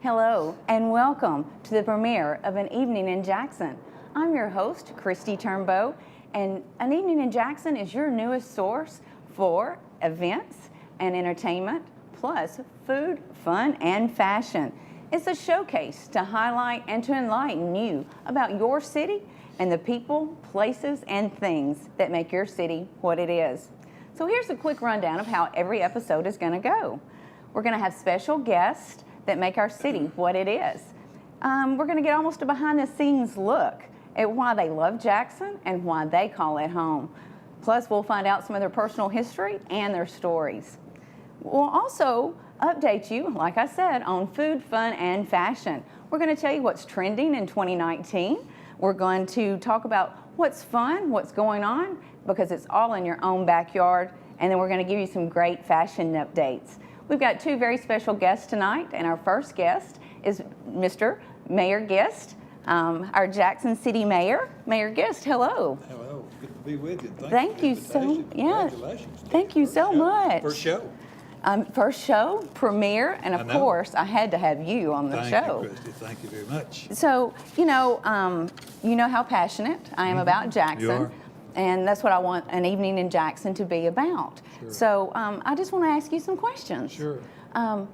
Hello and welcome to the premiere of An Evening in Jackson. I'm your host, Kristi Turnbow, and An Evening in Jackson is your newest source for events and entertainment, plus food, fun, and fashion. It's a showcase to highlight and to enlighten you about your city and the people, places, and things that make your city what it is. So here's a quick rundown of how every episode is going to go. We're going to have special guests that make our city what it is. We're going to get almost a behind-the-scenes look at why they love Jackson and why they call it home. Plus, we'll find out some of their personal history and their stories. We'll also update you, like I said, on food, fun, and fashion. We're going to tell you what's trending in 2019. We're going to talk about what's fun, what's going on, because it's all in your own backyard. And then we're going to give you some great fashion updates. We've got two very special guests tonight, and our first guest is Mr. Mayor Gist, our Jackson City Mayor. Mayor Gist, hello. Hello, good to be with you. Thank you so, yeah. Thank you so much. First show. First show, premiere, and of course, I had to have you on the show. Thank you, Kristi. Thank you very much. So, you know how passionate I am about Jackson. You are. And that's what I want An Evening in Jackson to be about. Sure. So I just want to ask you some questions. Sure.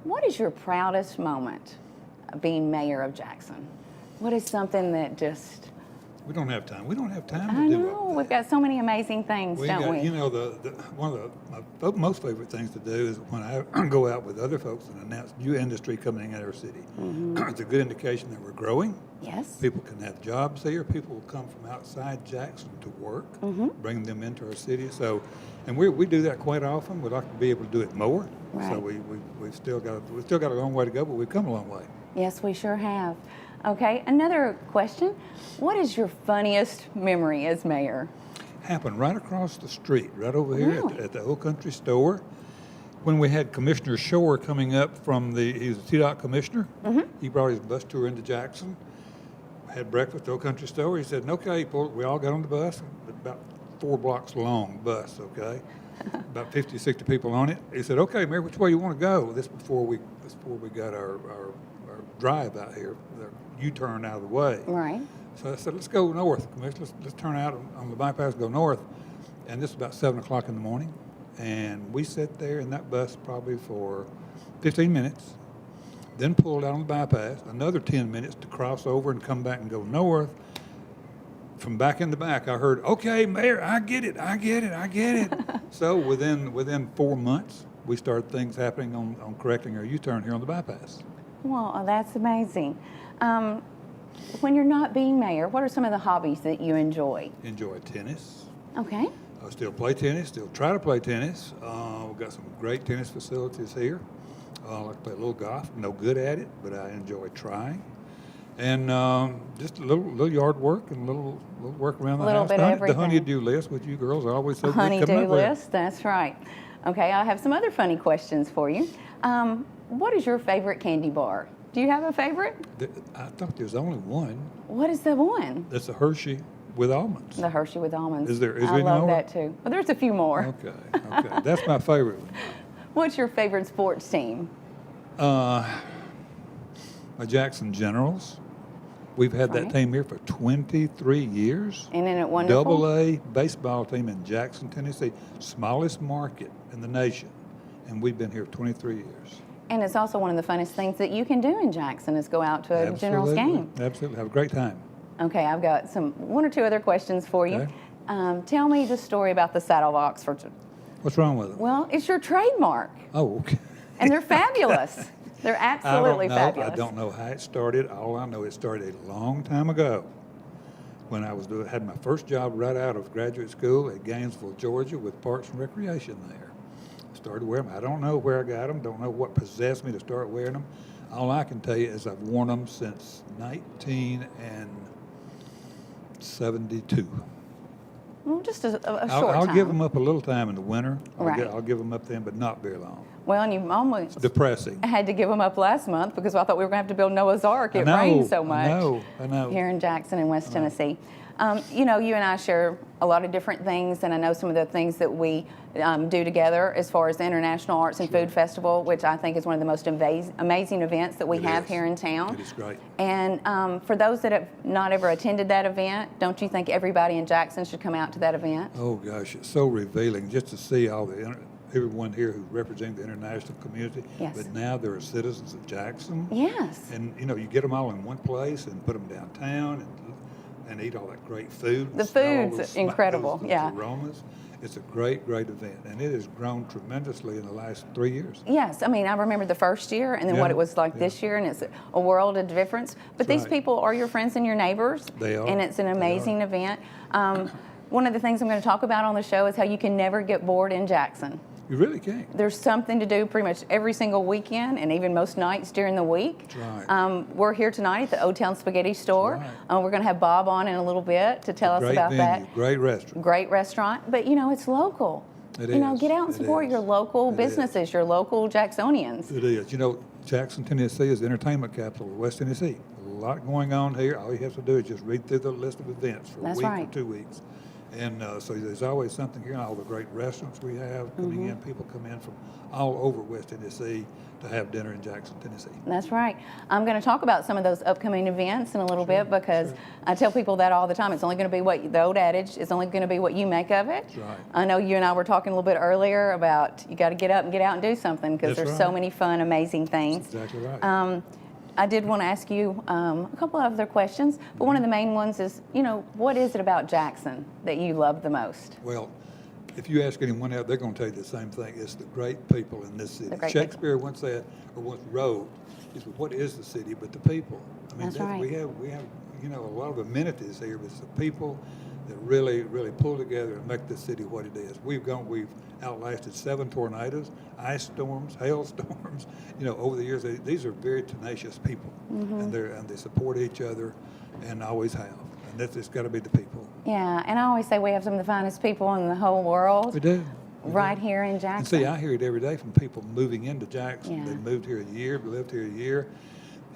What is your proudest moment of being mayor of Jackson? What is something that just... We don't have time. We don't have time I to do know, all that. we've got so many amazing things, don't we? You know, one of my most favorite things to do is when I go out with other folks and announce new industry coming in our city. Mm-hmm. It's a good indication that we're growing. Yes. People can have jobs here. People will come from outside Jackson to work, mm-hmm. bring them into our city. So, and we do that quite often. We'd like to be able to do it more. Right. So we've still got a long way to go, but we've come a long way. Yes, we sure have. Okay, another question. What is your funniest memory as mayor? Happened right across the street, right over here Really? at the Old Country Store. When we had Commissioner Shore coming up from he's a TDOT commissioner. Mm-hmm. He brought his bus tour into Jackson, had breakfast at the Old Country Store. He said, okay, we all got on the bus, about 4 blocks long bus, okay? About 50, 60 people on it. He said, okay, Mayor, which way you want to go? This before we got our drive out here, the U-turn out of the way. Right. So I said, let's go north, Commissioner. Let's turn out on the bypass, go north. And this is about 7 o'clock in the morning. And we sat there in that bus probably for 15 minutes, then pulled out on the bypass, another 10 minutes to cross over and come back and go north. From back in the back, I heard, okay, Mayor, I get it. So within 4 months, we started things happening on correcting our U-turn here on the bypass. Well, that's amazing. When you're not being mayor, what are some of the hobbies that you enjoy? Enjoy tennis. Okay. I still play tennis, still try to play tennis. We've got some great tennis facilities here. I like to play a little golf. No good at it, but I enjoy trying. And just a little yard work and a little work around the house. A little bit of everything. The honey-do list with you girls are always so good coming up Honey-do with. list, that's right. Okay, I have some other funny questions for you. What is your favorite candy bar? Do you have a favorite? I thought there's only one. What is the one? That's a Hershey with almonds. The Hershey with almonds. Is there I any love more? that too. Well, there's a few more. Okay. That's my favorite one. What's your favorite sports team? My Jackson Generals. We've had that team here for 23 years. And isn't it wonderful? Double-A baseball team in Jackson, Tennessee. Smallest market in the nation. And we've been here 23 years. And it's also one of the funnest things that you can do in Jackson is go out to a Generals game. Absolutely. Have a great time. Okay, I've got one or two other questions for you. Okay. Tell me the story about the saddle box. What's wrong with them? Well, it's your trademark. Oh, okay. And they're fabulous. They're absolutely fabulous. I don't know how it started. All I know, it started a long time ago when I had my first job right out of graduate school at Gainesville, Georgia with Parks and Recreation there. Started wearing them. I don't know where I got them. Don't know what possessed me to start wearing them. All I can tell you is I've worn them since 1972. Well, just a short I'll time. give them up a little time in the winter. Right. I'll give them up then, but not very long. Well, and you almost Depressing. had to give them up last month because I thought we were going to have to build Noah's Ark. It rained so much I know. here in Jackson and West Tennessee. You know, you and I share a lot of different things, and I know some of the things that we do together as far as the International Arts and Food Festival, which I think is one of the most amazing events that we have here in town. It is great. And for those that have not ever attended that event, don't you think everybody in Jackson should come out to that event? Oh gosh, it's so revealing just to see all everyone here who represents the international community. Yes. But now they're citizens of Jackson. Yes. And you know, you get them all in one place and put them downtown and eat all that great food. The food's incredible, yeah. Aromas. It's a great, great event, and it has grown tremendously in the last 3 years. Yes, I mean, I remember the first year and then what it was like this year, and it's a world of difference. But these people are your friends and your neighbors. They are. And it's an amazing event. One of the things I'm going to talk about on the show is how you can never get bored in Jackson. You really can't. There's something to do pretty much every single weekend and even most nights during the week. That's right. We're here tonight at the Old Town Spaghetti Store. Right. We're going to have Bob on in a little bit to tell us about that. Great restaurant. Great restaurant. But, you know, it's local. It you know, is. get out and support your local businesses, your local Jacksonians. It is. You know, Jackson, Tennessee is the entertainment capital of West Tennessee. A lot going on here. All you have to do is just read through the list of events for a week or 2 weeks. And so there's always something here, and all the great restaurants we have coming in. People come in from all over West Tennessee to have dinner in Jackson, Tennessee. That's right. I'm going to talk about some of those upcoming events in a little bit because I tell people that all the time. It's only going to be the old adage, it's only going to be what you make of it. That's right. I know you and I were talking a little bit earlier about you got to get up and get out and do something because there's so many fun, amazing things. That's exactly right. I did want to ask you a couple of other questions, but one of the main ones is, you know, what is it about Jackson that you love the most? Well, if you ask anyone out, they're going to tell you the same thing. It's the great people in this city. Shakespeare once said, or once wrote, what is the city but the people? I mean, That's right. we have, you know, a lot of amenities here, but it's the people that really, really pull together and make this city what it is. We've outlasted 7 tornadoes, ice storms, hailstorms. You know, over the years, these are very tenacious people, and they support each other, and always have. And it's got to be the people. Yeah, and I always say we have some of the finest people in the whole world. We do. Right here in Jackson. And see, I hear it every day from people moving into Jackson. Yeah. They've moved here a year, lived here a year.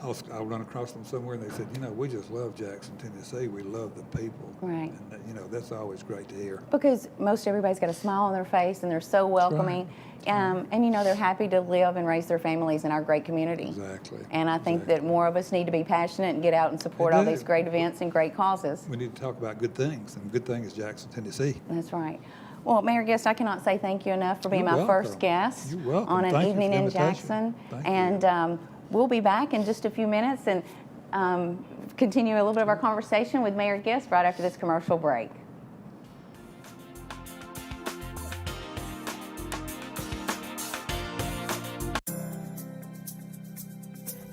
I'll run across them somewhere, and they said, you know, we just love Jackson, Tennessee. We love the people. Right. And, you know, that's always great to hear. Because most everybody's got a smile on their face, and they're so welcoming. And, you know, they're happy to live and raise their families in our great community. Exactly. And I think that more of us need to be passionate and get out and support all these great events and great causes. We need to talk about good things, and good thing is Jackson, Tennessee. That's right. Well, Mayor Guest, I cannot say thank you enough for being my first guest on an evening in Jackson. And we'll be back in just a few minutes and continue a little bit of our conversation with Mayor Guest right after this commercial break.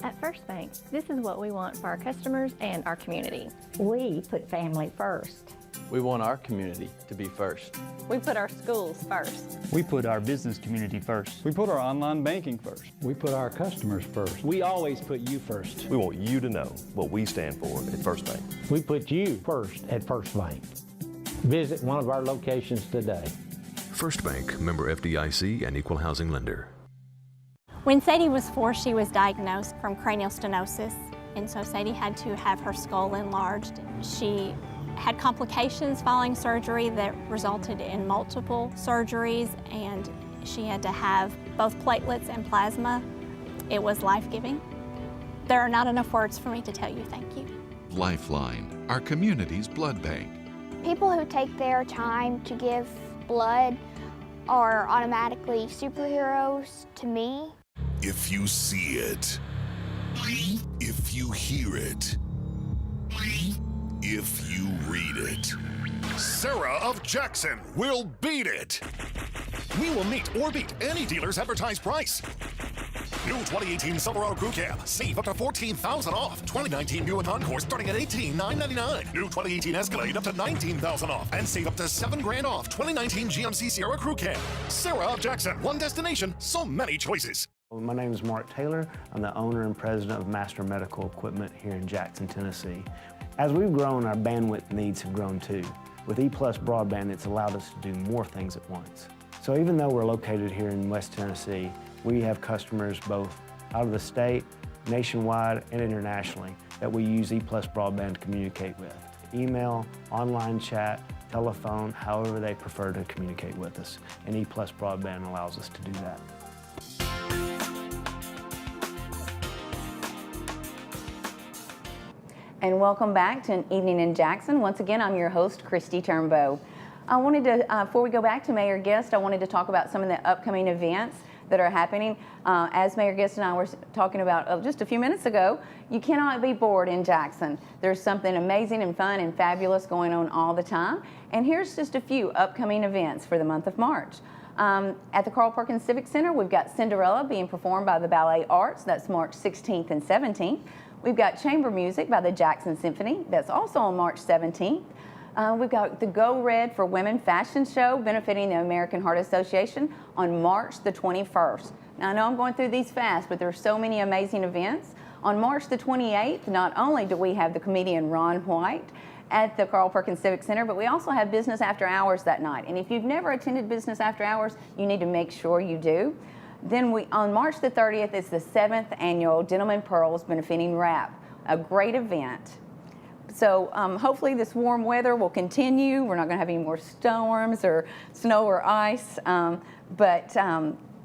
At First Bank, this is what we want for our customers and our community. We put family first. We want our community to be first. We put our schools first. We put our business community first. We put our online banking first. We put our customers first. We always put you first. We want you to know what we stand for at First Bank. We put you first at First Bank. Visit one of our locations today. First Bank, member FDIC and equal housing lender. When Sadie was 4, she was diagnosed from cranial stenosis, and so Sadie had to have her skull enlarged. She had complications following surgery that resulted in multiple surgeries, and she had to have both platelets and plasma. It was life-giving. There are not enough words for me to tell you thank you. Lifeline, our community's blood bank. People who take their time to give blood are automatically superheroes to me. If you see it, if you hear it, if you read it, Sarah of Jackson will beat it. We will meet or beat any dealer's advertised price. New 2018 Silverado Crew Cab. Save up to $14,000 off. 2019 Buick Encore starting at $18,999. New 2018 Escalade up to $19,000 off. And save up to $7,000 off. 2019 GMC Sierra Crew Cab. Sarah of Jackson. One destination, so many choices. My name is Mark Taylor. I'm the owner and president of Master Medical Equipment here in Jackson, Tennessee. As we've grown, our bandwidth needs have grown too. With E+ broadband, it's allowed us to do more things at once. So even though we're located here in West Tennessee, We have customers both out of the state, nationwide, and internationally that we use E+ broadband to communicate with. Email, online chat, telephone, however they prefer to communicate with us. And E+ broadband allows us to do that. And welcome back to An Evening in Jackson. Once again, I'm your host, Kristi Turnbow. I wanted to, before we go back to Mayor Guest, I wanted to talk about some of the upcoming events that are happening. As Mayor Guest and I were talking about just a few minutes ago, you cannot be bored in Jackson. There's something amazing and fun and fabulous going on all the time. And here's just a few upcoming events for the month of March. At the Carl Perkins Civic Center, we've got Cinderella being performed by the Ballet Arts. That's March 16th and 17th. We've got chamber music by the Jackson Symphony. That's also on March 17th. We've got the Go Red for Women fashion show benefiting the American Heart Association on March the 21st. Now, I know I'm going through these fast, but there's so many amazing events. On March the 28th, not only do we have the comedian Ron White at the Carl Perkins Civic Center, but we also have Business After Hours that night. And if you've never attended Business After Hours, you need to make sure you do. Then on March the 30th is the 7th annual Denim and Pearls benefiting wrap, a great event. So hopefully this warm weather will continue. We're not going to have any more storms or snow or ice, and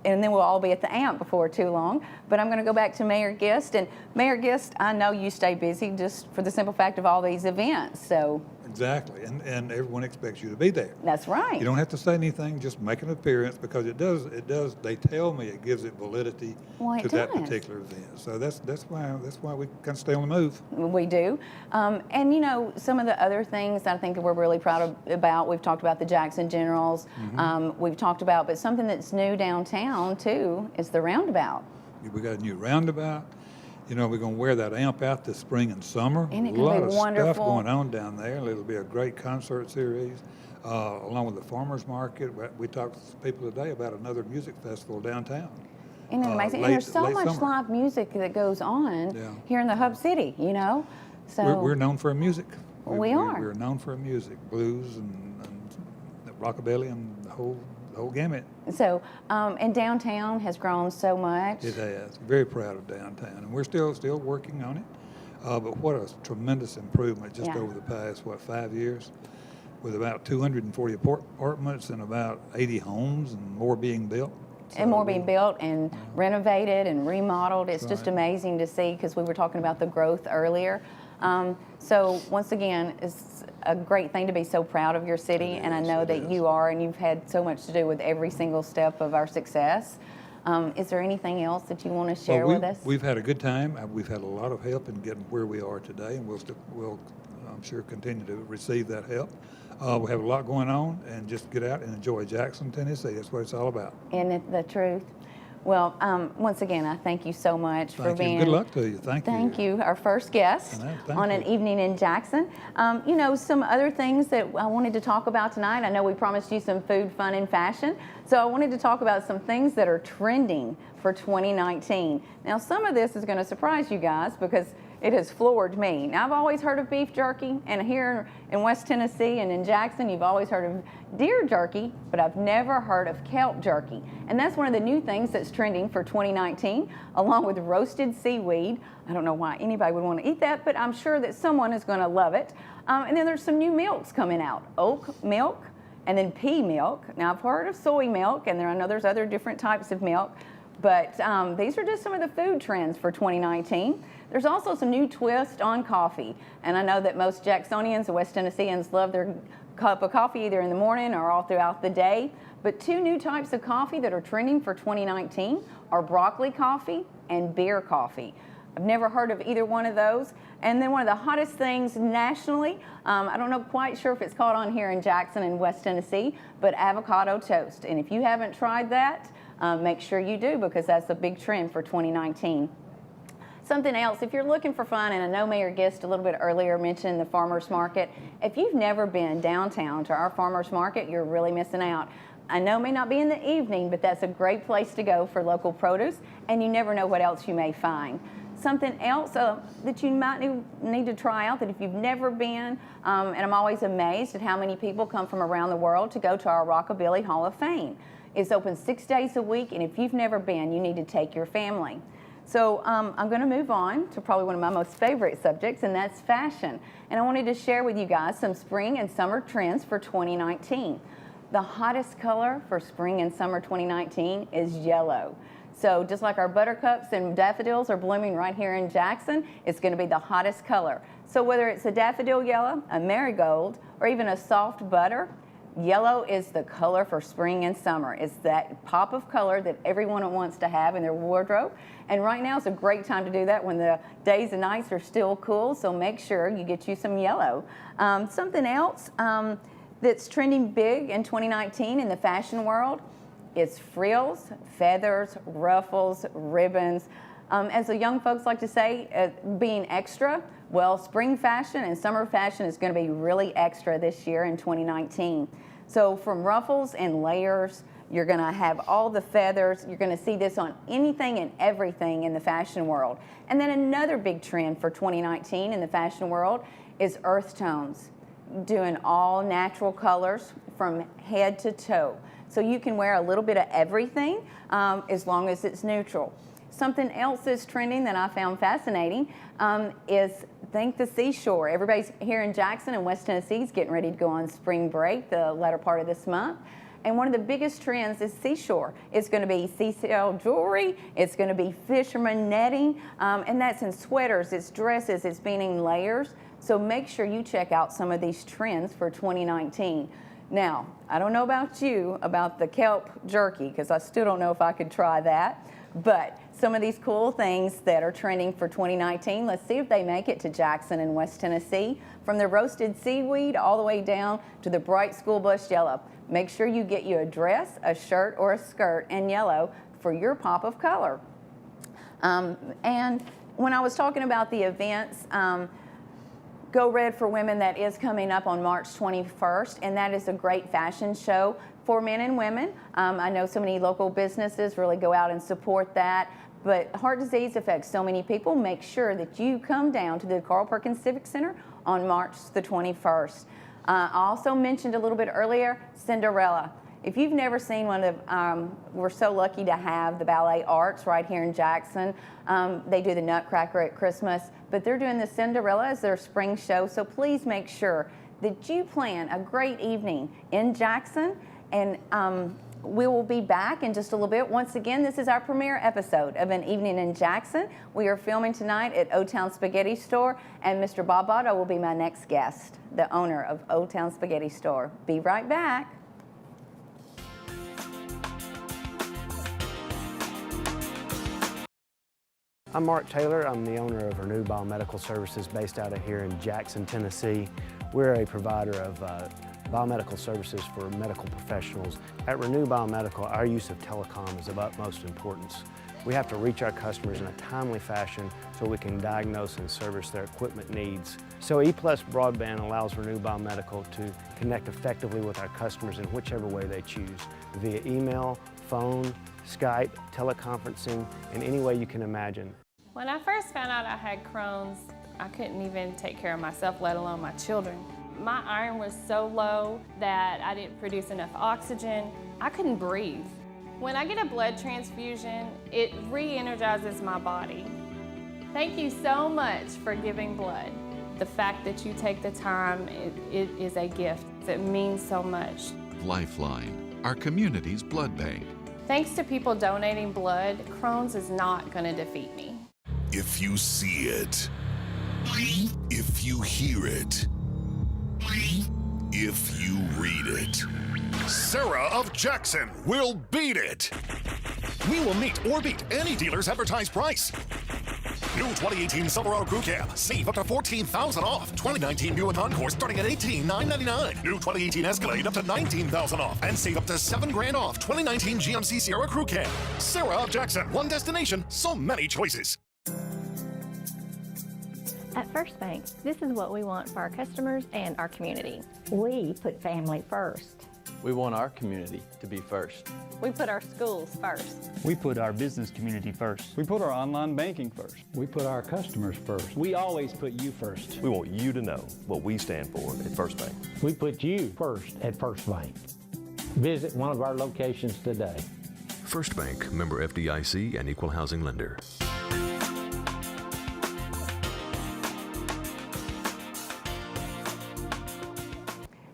then we'll all be at the AMP before too long. But I'm going to go back to Mayor Guest. And Mayor Guest, I know you stay busy just for the simple fact of all these events. So Exactly, and everyone expects you to be there. That's right. You don't have to say anything, just make an appearance, because it does, they tell me it gives it validity to that particular event. So that's why we kind of stay on the move. We do. And you know, some of the other things I think that we're really proud about, we've talked about the Jackson Generals, we've talked about, but something that's new downtown too is the roundabout. We got a new roundabout. You know, we're going to wear that AMP out this spring and summer. And it a lot can be of wonderful. stuff going on down there. It'll be a great concert series, along with the farmers market. We talked to people today about another music festival downtown. Isn't it amazing? And there's so much live music that goes on here in the Hub City, you know? So we're known for our music. We are. We're known for our music, blues and rockabilly and the whole gamut. So, and downtown has grown so much. It has. Very proud of downtown, and we're still working on it. But what a tremendous improvement just over the past 5 years, with about 240 apartments and about 80 homes and more being built. And more being built and renovated and remodeled. It's just amazing to see, because we were talking about the growth earlier. So once again, it's a great thing to be so proud of your city, and I know that you are, and you've had so much to do with every single step of our success. Is there anything else that you want to share with us? We've had a good time. We've had a lot of help in getting where we are today, and we'll I'm sure continue to receive that help. We have a lot going on, and just get out and enjoy Jackson, Tennessee. That's what it's all about. Isn't it the truth? Well, once again, I thank you so much for being. Good luck to you. Thank you. Our first guest on An Evening in Jackson. You know, some other things that I wanted to talk about tonight. I know we promised you some food, fun, and fashion. So I wanted to talk about some things that are trending for 2019. Now, some of this is going to surprise you guys, because it has floored me. Now, I've always heard of beef jerky, and here in West Tennessee and in Jackson, you've always heard of deer jerky, but I've never heard of kelp jerky. And that's one of the new things that's trending for 2019, along with roasted seaweed. I don't know why anybody would want to eat that, but I'm sure that someone is going to love it. And then there's some new milks coming out, oat milk and then pea milk. Now, I've heard of soy milk, and I know there's other different types of milk, but these are just some of the food trends for 2019. There's also some new twist on coffee, and I know that most Jacksonians and West Tennesseans love their cup of coffee either in the morning or all throughout the day. But two new types of coffee that are trending for 2019 are broccoli coffee and beer coffee. I've never heard of either one of those. And then one of the hottest things nationally, I don't know quite sure if it's caught on here in Jackson and West Tennessee, but avocado toast. And if you haven't tried that, make sure you do, because that's a big trend for 2019. Something else, if you're looking for fun, and I know Mayor Guest a little bit earlier mentioned the farmers market. If you've never been downtown to our farmers market, you're really missing out. I know it may not be in the evening, but that's a great place to go for local produce, and you never know what else you may find. Something else that you might need to try out, that if you've never been, and I'm always amazed at how many people come from around the world to go to our Rockabilly Hall of Fame. It's open 6 days a week, and if you've never been, you need to take your family. So I'm going to move on to probably one of my most favorite subjects, and that's fashion. And I wanted to share with you guys some spring and summer trends for 2019. The hottest color for spring and summer 2019 is yellow. So just like our buttercups and daffodils are blooming right here in Jackson, it's going to be the hottest color. So whether it's a daffodil yellow, a marigold, or even a soft butter, yellow is the color for spring and summer. It's that pop of color that everyone wants to have in their wardrobe. And right now is a great time to do that when the days and nights are still cool, so make sure you get you some yellow. Something else that's trending big in 2019 in the fashion world is frills, feathers, ruffles, ribbons. As the young folks like to say, being extra, well, spring fashion and summer fashion is going to be really extra this year in 2019. So from ruffles and layers, you're going to have all the feathers. You're going to see this on anything and everything in the fashion world. And then another big trend for 2019 in the fashion world is earth tones, doing all natural colors from head to toe. So you can wear a little bit of everything as long as it's neutral. Something else that's trending that I found fascinating is think the seashore. Everybody's here in Jackson and West Tennessee is getting ready to go on spring break the latter part of this month. And one of the biggest trends is seashore. It's going to be seashell jewelry, it's going to be fisherman netting, and that's in sweaters, it's dresses, it's being in layers. So make sure you check out some of these trends for 2019. Now, I don't know about you, about the kelp jerky, because I still don't know if I could try that. But some of these cool things that are trending for 2019, let's see if they make it to Jackson and West Tennessee. From the roasted seaweed all the way down to the bright school bus yellow. Make sure you get you a dress, a shirt, or a skirt in yellow for your pop of color. And when I was talking about the events, Go Red for Women, that is coming up on March 21st, and that is a great fashion show for men and women. I know so many local businesses really go out and support that, but heart disease affects so many people. Make sure that you come down to the Carl Perkins Civic Center on March the 21st. I also mentioned a little bit earlier, Cinderella. If you've never seen one of, we're so lucky to have the Ballet Arts right here in Jackson. They do the Nutcracker at Christmas, but they're doing the Cinderella as their spring show. So please make sure that you plan a great evening in Jackson. And we will be back in just a little bit. Once again, this is our premiere episode of An Evening in Jackson. We are filming tonight at Old Town Spaghetti Store, and Mr. Bob Baudo will be my next guest, the owner of Old Town Spaghetti Store. Be right back. I'm Mark Taylor. I'm the owner of Renew Biomedical Services based out of here in Jackson, Tennessee. We're a provider of biomedical services for medical professionals. At Renew Biomedical, our use of telecom is of utmost importance. We have to reach our customers in a timely fashion so we can diagnose and service their equipment needs. So E+ Broadband allows Renew Biomedical to connect effectively with our customers in whichever way they choose, via email, phone, Skype, teleconferencing, in any way you can imagine. When I first found out I had Crohn's, I couldn't even take care of myself, let alone my children. My iron was so low that I didn't produce enough oxygen. I couldn't breathe. When I get a blood transfusion, it re-energizes my body. Thank you so much for giving blood. The fact that you take the time, it is a gift. It means so much. Lifeline, our community's blood bank. Thanks to people donating blood, Crohn's is not going to defeat me. If you see it, if you hear it, if you read it, Sarah of Jackson will beat it. We will meet or beat any dealer's advertised price. New 2018 Silverado Crew Cab. Save up to $14,000 off. 2019 Buick Encore starting at $18,999. New 2018 Escalade up to $19,000 off. And save up to $7,000 off. 2019 GMC Sierra Crew Cab. Sarah of Jackson. One destination, so many choices. At First Bank, this is what we want for our customers and our community. We put family first. We want our community to be first. We put our schools first. We put our business community first. We put our online banking first. We put our customers first. We always put you first. We want you to know what we stand for at First Bank. We put you first at First Bank. Visit one of our locations today. First Bank, member FDIC, and equal housing lender.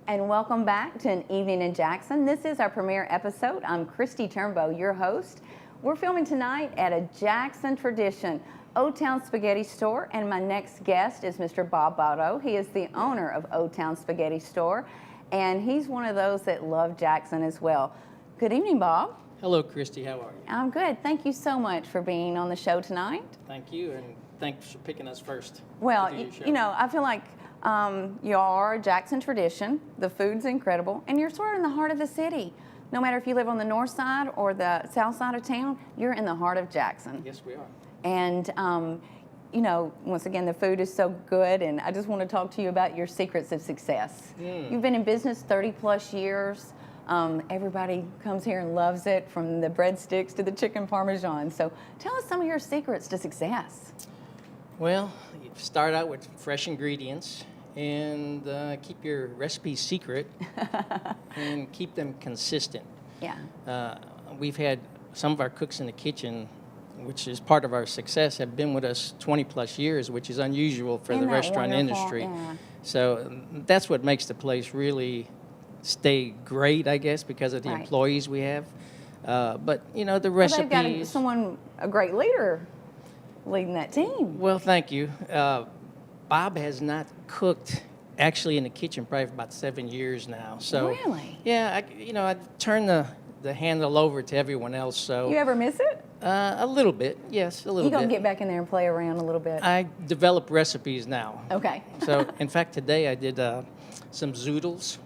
And welcome back to An Evening in Jackson. This is our premiere episode. I'm Kristi Turnbow, your host. We're filming tonight at a Jackson tradition, Old Town Spaghetti Store, and my next guest is Mr. Bob Baudo. He is the owner of Old Town Spaghetti Store, and he's one of those that love Jackson as well. Good evening, Bob. Hello, Kristi. How are you? I'm good. Thank you so much for being on the show tonight. Thank you, and thanks for picking us first. Well, you know, I feel like you are a Jackson tradition. The food's incredible, and you're sort of in the heart of the city. No matter if you live on the north side or the south side of town, you're in the heart of Jackson. Yes, we are. And, you know, once again, the food is so good, and I just want to talk to you about your secrets of success. You've been in business 30 plus years. Everybody comes here and loves it, from the breadsticks to the chicken parmesan. So tell us some of your secrets to success. Well, you start out with fresh ingredients and keep your recipes secret and keep them consistent. Yeah. We've had some of our cooks in the kitchen, which is part of our success, have been with us 20 plus years, which is unusual for the restaurant industry. Yeah. So that's what makes the place really stay great, I guess, because of the employees we have. But, you know, the recipes... Well, they've got a great leader leading that team. Well, thank you. Bob has not cooked actually in the kitchen probably for about 7 years now. So, really? Yeah, I turn the handle over to everyone else. So you ever miss it? A little bit, yes, a little bit. You gonna get back in there and play around a little bit? I develop recipes now. Okay. So, in fact, today I did some zoodles.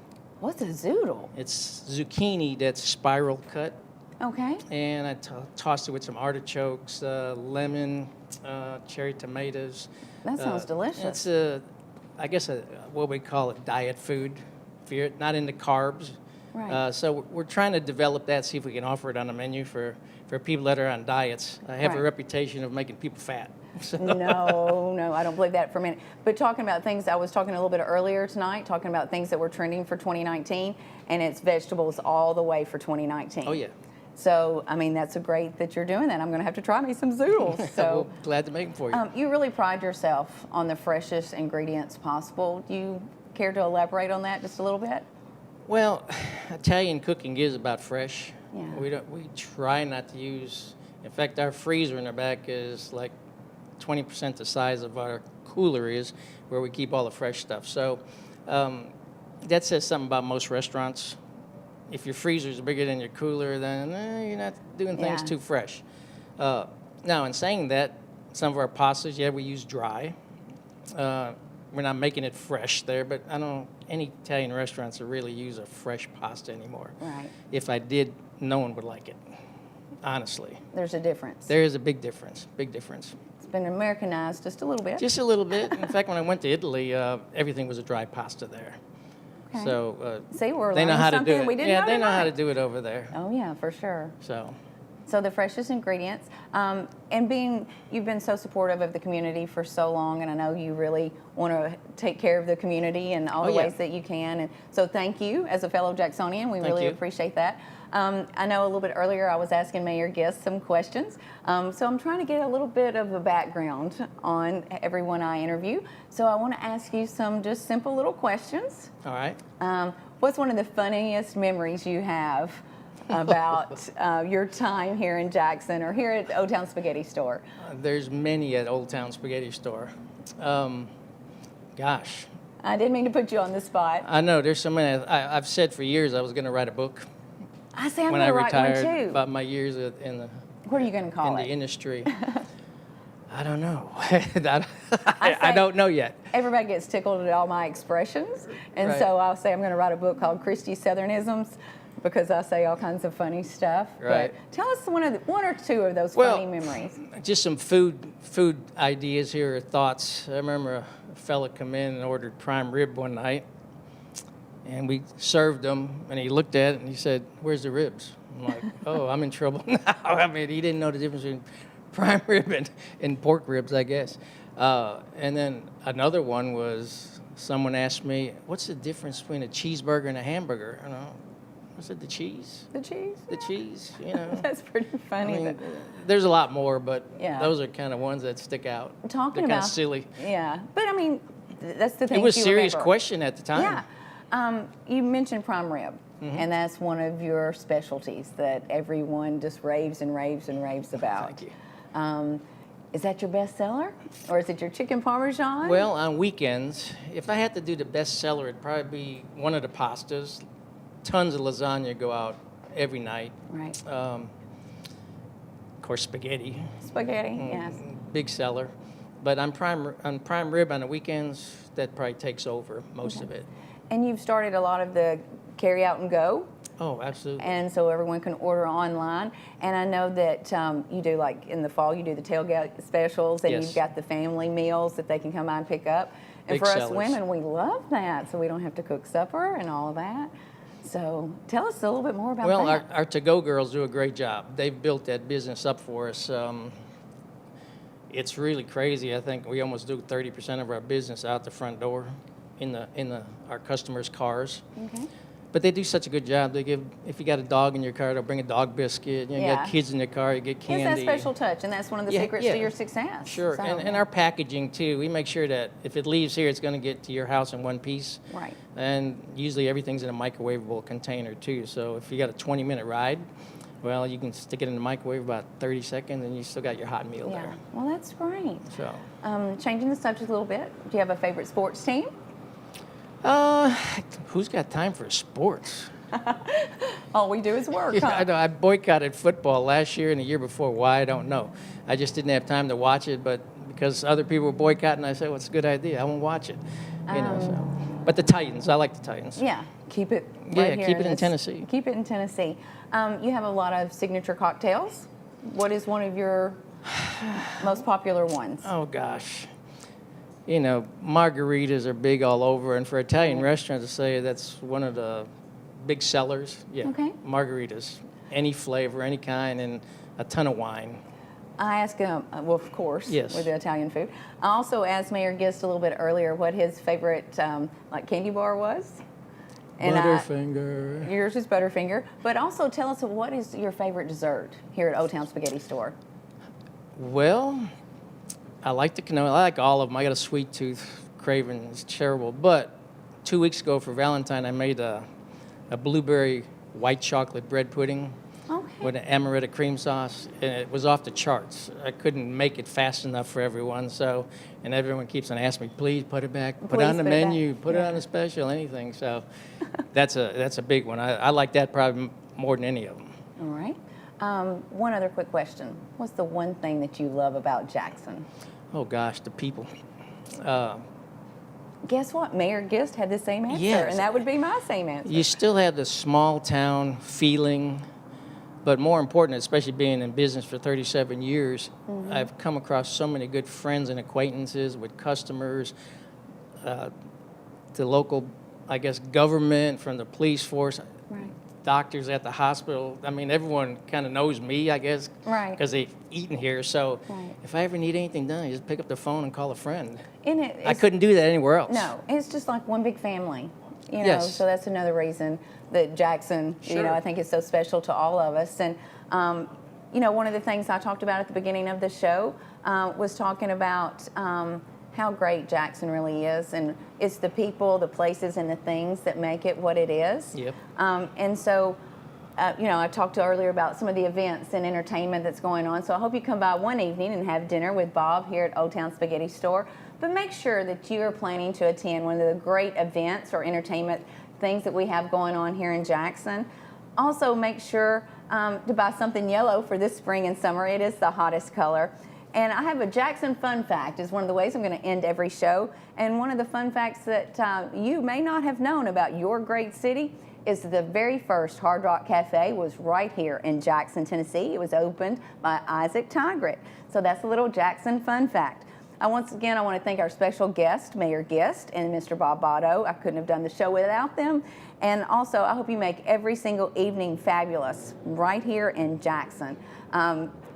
What's a zoodle? It's zucchini that's spiral cut. Okay. And I tossed it with some artichokes, lemon, cherry tomatoes. That sounds delicious. It's I guess what we call it diet food. If you're not into carbs. Right. So we're trying to develop that, see if we can offer it on the menu for people that are on diets. I have a reputation of making people fat. So. No, I don't believe that for a minute. But talking about things, I was talking a little bit earlier tonight, talking about things that were trending for 2019, and it's vegetables all the way for 2019. Oh, yeah. So, I mean, that's great that you're doing that. I'm going to have to try me some zoodles. So, well, glad to make them for you. You really pride yourself on the freshest ingredients possible. Do you care to elaborate on that just a little bit? Well, Italian cooking is about fresh. Yeah. We try not to use. In fact, our freezer in the back is like 20% the size of our cooler is, where we keep all the fresh stuff. So that says something about most restaurants. If your freezer is bigger than your cooler, then you're not doing things too fresh. Now, in saying that, some of our pastas, we use dry. We're not making it fresh there, but I don't know any Italian restaurants that really use a fresh pasta anymore. Right. If I did, no one would like it, honestly. There's a difference. There is a big difference, big difference. It's been Americanized just a little bit. Just a little bit. In fact, when I went to Italy, everything was a dry pasta there. Okay. So See, we're they know how to do it. We didn't know they know how to tonight. do it over there. Oh yeah, for sure. So the freshest ingredients, and you've been so supportive of the community for so long, and I know you really want to take care of the community in all the ways that you can. And so thank you as a fellow Jacksonian. We really appreciate that. I know a little bit earlier I was asking my guests some questions, so I'm trying to get a little bit of a background on everyone I interview. So I want to ask you some just simple little questions. All right. What's one of the funniest memories you have about your time here in Jackson or here at Old Town Spaghetti Store? There's many at Old Town Spaghetti Store. Gosh. I didn't mean to put you on the spot. I know, there's so many. I've said for years I was going to write a book. I say I'm when going I to write retired, one too. About my years in the What are you going to call in it? the industry. I don't know. I don't know yet. Everybody gets tickled at all my expressions, and so I'll say I'm going to write a book called Kristi Southernisms, because I say all kinds of funny stuff. Right. But tell us one or two of those funny memories. Just some food ideas here or thoughts. I remember a fella come in and ordered prime rib one night, and we served him, and he looked at it and he said, "Where's the ribs?" I'm like, "Oh, I'm in trouble now." I mean, he didn't know the difference between prime rib and pork ribs, I guess. And then another one was someone asked me, "What's the difference between a cheeseburger and a hamburger?" Was it the cheese? The cheese? The cheese, you know. That's pretty funny. I mean, there's a lot more, but Yeah. those are kind of ones that stick out. Talking They're about kind of silly. Yeah, but I mean, that's the thing. It was a you serious remember. question at the time. Yeah. You mentioned prime rib, and that's one of your specialties that everyone just raves and raves and raves about. Thank you. Is that your best seller, or is it your chicken parmesan? Well, on weekends, if I had to do the best seller, it'd probably be one of the pastas. Tons of lasagna go out every night. Right. Of course, spaghetti. Spaghetti, yes. Big seller. But on prime rib on the weekends, that probably takes over most of it. And you've started a lot of the carry out and go. Oh, absolutely. And so everyone can order online. And I know that you do, like in the fall, you do the tailgate specials, and Yes. you've got the family meals that they can come by and pick up. And Big for us sellers. women, we love that, so we don't have to cook supper and all of that. So tell us a little bit more about Well, that. our to-go girls do a great job. They've built that business up for us. It's really crazy. I think we almost do 30% of our business out the front door in our customers' cars. Okay. But they do such a good job. They give, if you got a dog in your car, they'll bring a dog biscuit. You Yeah. got kids in your car, you get candy. It's that special touch, and that's one of the Yeah, secrets yeah. to your success. Sure, So, and our packaging too. We make sure that if it leaves here, it's going to get to your house in one piece. Right. And usually everything's in a microwavable container too. So if you got a 20-minute ride, well, you can stick it in the microwave about 30 seconds, and you still got your hot meal Yeah. there. Well, that's great. So. Changing the subject a little bit, do you have a favorite sports team? Who's got time for sports? All we do is work, Yeah, huh? I know. I boycotted football last year and the year before. Why, I don't know. I just didn't have time to watch it, but because other people were boycotting, I said, well, it's a good idea. I won't watch it. You know, so. But the Titans, I like the Titans. Yeah, keep it Yeah, right here keep it in this- Tennessee. Keep it in Tennessee. You have a lot of signature cocktails. What is one of your most popular ones? Oh, gosh. You know, margaritas are big all over, and for Italian restaurants to say that's one of the big sellers, yeah, Okay. margaritas, any flavor, any kind, and a ton of wine. I asked him, well, of course, Yes. with the Italian food. I also asked Mayor Gist a little bit earlier what his favorite like candy bar was. Butterfinger. Yours is Butterfinger. But also tell us, what is your favorite dessert here at Old Town Spaghetti Store? Well, I like the cannoli. I like all of them. I got a sweet tooth craving. It's terrible. But 2 weeks ago for Valentine, I made a blueberry white chocolate bread pudding with an amaretto cream sauce, and it was off the charts. I couldn't make it fast enough for everyone, so, and everyone keeps on asking me, please put it back, put it on the menu, put it on a special, anything. So that's a big one. I like that probably more than any of them. All right. One other quick question. What's the one thing that you love about Jackson? Oh gosh, the people. Guess what? Mayor Gist had the same answer, Yes. and that would be my same answer. You still have the small town feeling, but more important, especially being in business for 37 years, I've come across so many good friends and acquaintances with customers, the local, I guess, government, from the police force, doctors at the hospital. I mean, everyone kind of knows me, I guess, because they've eaten here. So if I ever need anything done, I just pick up the phone and call a friend. And I couldn't do that anywhere else. No, it's just like one big family, you know. Yes. So that's another reason that Jackson, you know, Sure. I think is so special to all of us. And you know, one of the things I talked about at the beginning of the show was talking about how great Jackson really is, and it's the people, the places, and the things that make it what it is. Yep. And so, you know, I talked earlier about some of the events and entertainment that's going on. So I hope you come by one evening and have dinner with Bob here at Old Town Spaghetti Store. But make sure that you are planning to attend one of the great events or entertainment things that we have going on here in Jackson. Also, make sure to buy something yellow for this spring and summer. It is the hottest color. And I have a Jackson fun fact is one of the ways I'm going to end every show. And one of the fun facts that you may not have known about your great city is the very first Hard Rock Cafe was right here in Jackson, Tennessee. It was opened by Isaac Tigret. So that's a little Jackson fun fact. Once again, I want to thank our special guest, Mayor Gist, and Mr. Bob Baudo. I couldn't have done the show without them. And also, I hope you make every single evening fabulous right here in Jackson.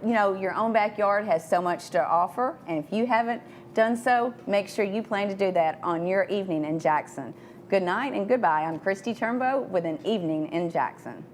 You know, your own backyard has so much to offer, and if you haven't done so, make sure you plan to do that on your evening in Jackson. Good night and goodbye. I'm Kristi Turnbow with an Evening in Jackson.